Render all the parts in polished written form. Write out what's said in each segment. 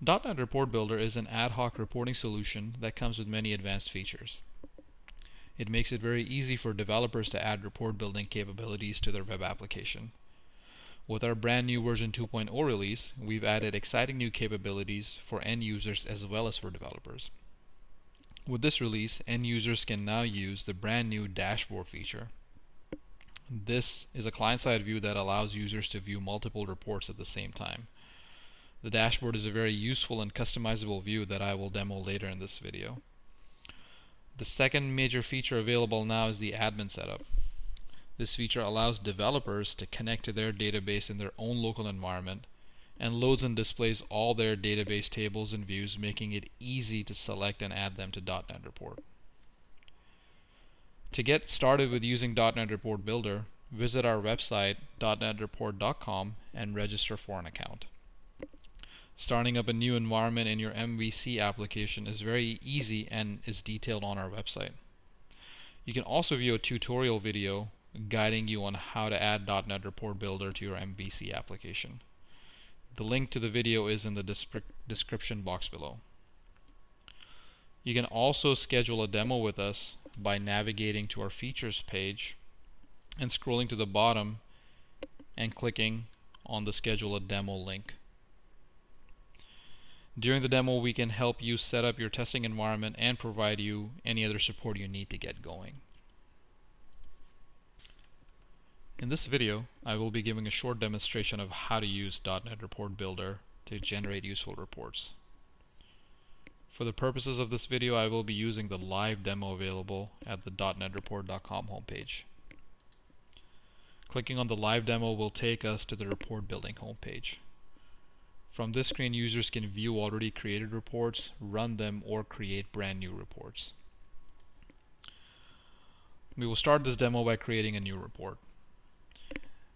Dotnet Report Builder is an ad hoc reporting solution that comes with many advanced features. It makes it very easy for developers to add report building capabilities to their web application. With our brand new version 2.0 release, we've added exciting new capabilities for end users as well as for developers. With this release, end users can now use the brand new dashboard feature. This is a client-side view that allows users to view multiple reports at the same time. The dashboard is a very useful and customizable view that I will demo later in this video. The second major feature available now is the admin setup. This feature allows developers to connect to their database in their own local environment and loads and displays all their database tables and views, making it easy to select and add them to Dotnet Report. To get started with using Dotnet Report Builder, visit our website dotnetreport.com and register for an account. Starting up a new environment in your MVC application is very easy and is detailed on our website. You can also view a tutorial video guiding you on how to add Dotnet Report Builder to your MVC application. The link to the video is in the description box below. You can also schedule a demo with us by navigating to our features page and scrolling to the bottom and clicking on the schedule a demo link. During the demo, we can help you set up your testing environment and provide you any other support you need to get going. In this video, I will be giving a short demonstration of how to use Dotnet Report Builder to generate useful reports. For the purposes of this video, I will be using the live demo available at the dotnetreport.com homepage. Clicking on the live demo will take us to the report building homepage. From this screen, users can view already created reports, run them, or create brand new reports. We will start this demo by creating a new report.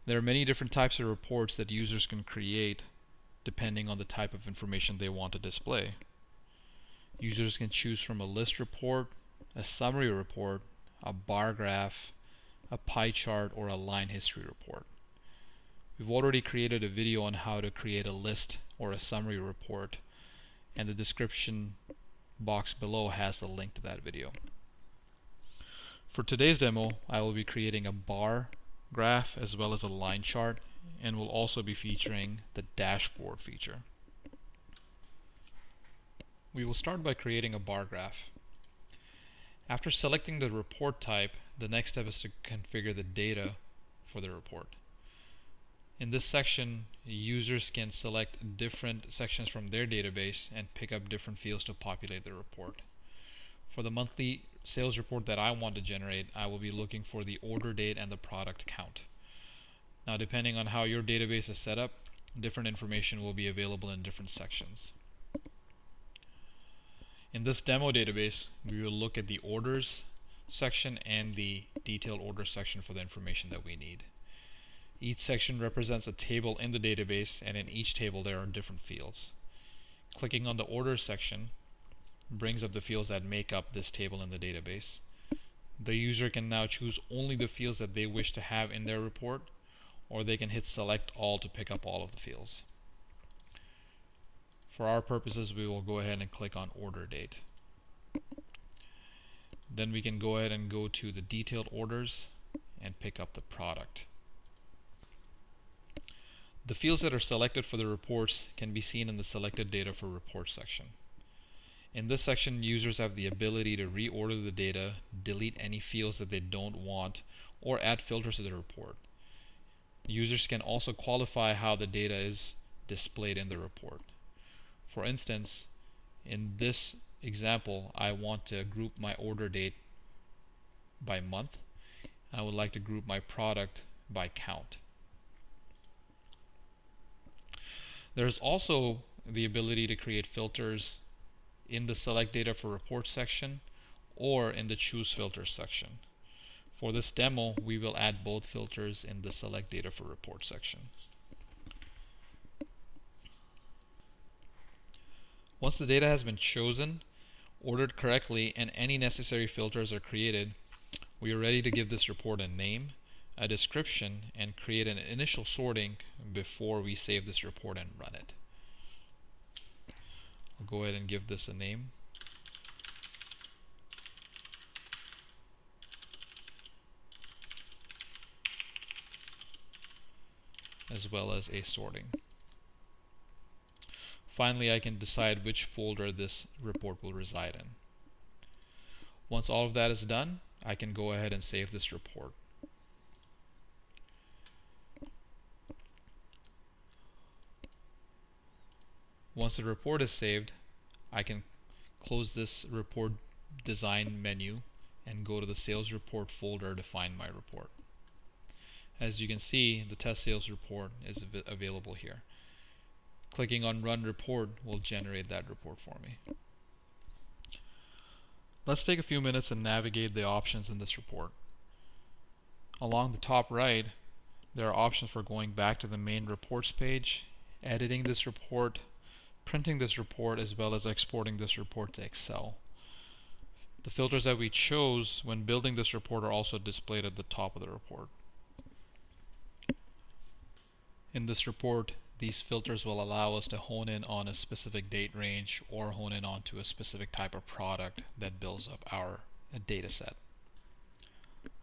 There are many different types of reports that users can create depending on the type of information they want to display. Users can choose from a list report, a summary report, a bar graph, a pie chart, or a line history report. We've already created a video on how to create a list or a summary report, and the description box below has the link to that video. For today's demo, I will be creating a bar graph as well as a line chart, and will also be featuring the dashboard feature. We will start by creating a bar graph. After selecting the report type, the next step is to configure the data for the report. In this section, users can select different sections from their database and pick up different fields to populate the report. For the monthly sales report that I want to generate, I will be looking for the order date and the product count. Now, depending on how your database is set up, different information will be available in different sections. In this demo database, we will look at the orders section and the detailed order section for the information that we need. Each section represents a table in the database, and in each table there are different fields. Clicking on the orders section brings up the fields that make up this table in the database. The user can now choose only the fields that they wish to have in their report, or they can hit select all to pick up all of the fields. For our purposes, we will go ahead and click on order date. Then we can go ahead and go to the detailed orders and pick up the product. The fields that are selected for the reports can be seen in the selected data for reports section. In this section, users have the ability to reorder the data, delete any fields that they don't want, or add filters to the report. Users can also qualify how the data is displayed in the report. For instance, in this example, I want to group my order date by month. I would like to group my product by count. There's also the ability to create filters in the select data for report section or in the choose filters section. For this demo, we will add both filters in the select data for report section. Once the data has been chosen, ordered correctly, and any necessary filters are created, we are ready to give this report a name, a description, and create an initial sorting before we save this report and run it. go ahead and give this a name, as well as a sorting. Finally, I can decide which folder this report will reside in. Once all of that is done, I can go ahead and save this report. Once the report is saved, I can close this report design menu and go to the sales report folder to find my report. As you can see, the test sales report is available here. Clicking on Run Report will generate that report for me. Let's take a few minutes and navigate the options in this report. Along the top right, there are options for going back to the main reports page, editing this report, printing this report, as well as exporting this report to Excel. The filters that we chose when building this report are also displayed at the top of the report. In this report, these filters will allow us to hone in on a specific date range or hone in onto a specific type of product that builds up our data set.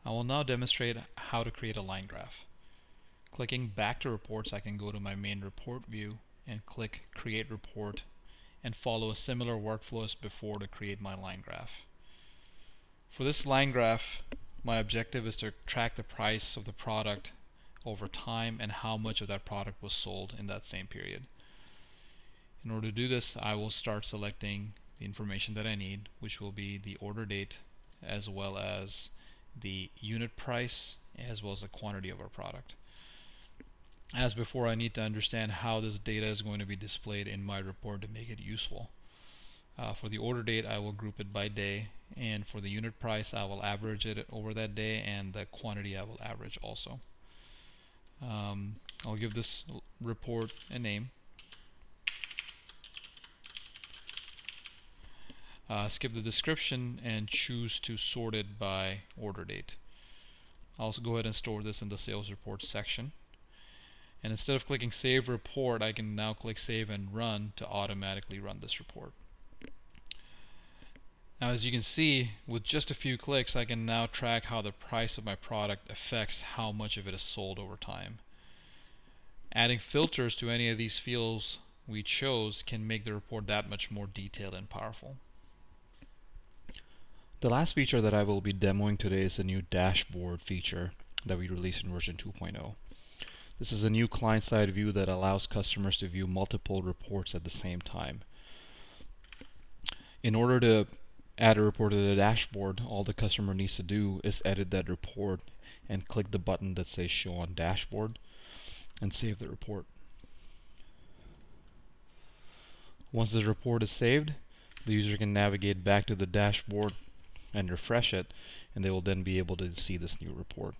I will now demonstrate how to create a line graph. Clicking back to reports, I can go to my main report view and click Create Report and follow a similar workflow as before to create my line graph. For this line graph, my objective is to track the price of the product over time and how much of that product was sold in that same period. In order to do this, I will start selecting the information that I need, which will be the order date as well as the unit price as well as the quantity of our product. As before, I need to understand how this data is going to be displayed in my report to make it useful. For the order date, I will group it by day, and for the unit price, I will average it over that day, and the quantity I will average also. I'll give this report a name. Skip the description and choose to sort it by order date. I'll also go ahead and store this in the sales report section. And instead of clicking Save Report, I can now click Save and Run to automatically run this report. Now, as you can see, with just a few clicks, I can now track how the price of my product affects how much of it is sold over time. Adding filters to any of these fields we chose can make the report that much more detailed and powerful. The last feature that I will be demoing today is the new dashboard feature that we released in version 2.0. This is a new client-side view that allows customers to view multiple reports at the same time. In order to add a report to the dashboard, all the customer needs to do is edit that report and click the button that says Show on Dashboard and save the report. Once the report is saved, the user can navigate back to the dashboard and refresh it, and they will then be able to see this new report.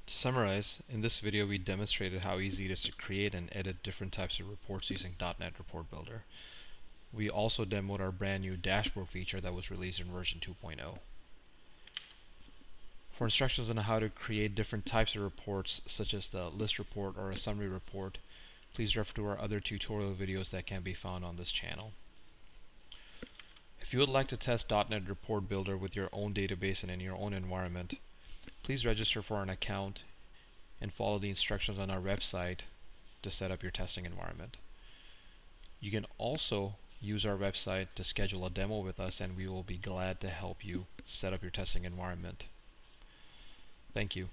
To summarize, in this video we demonstrated how easy it is to create and edit different types of reports using Dotnet Report Builder. We also demoed our brand new dashboard feature that was released in version 2.0. For instructions on how to create different types of reports, such as the list report or a summary report, please refer to our other tutorial videos that can be found on this channel. If you would like to test Dotnet Report Builder with your own database and in your own environment, please register for an account and follow the instructions on our website to set up your testing environment. You can also use our website to schedule a demo with us, and we will be glad to help you set up your testing environment. Thank you.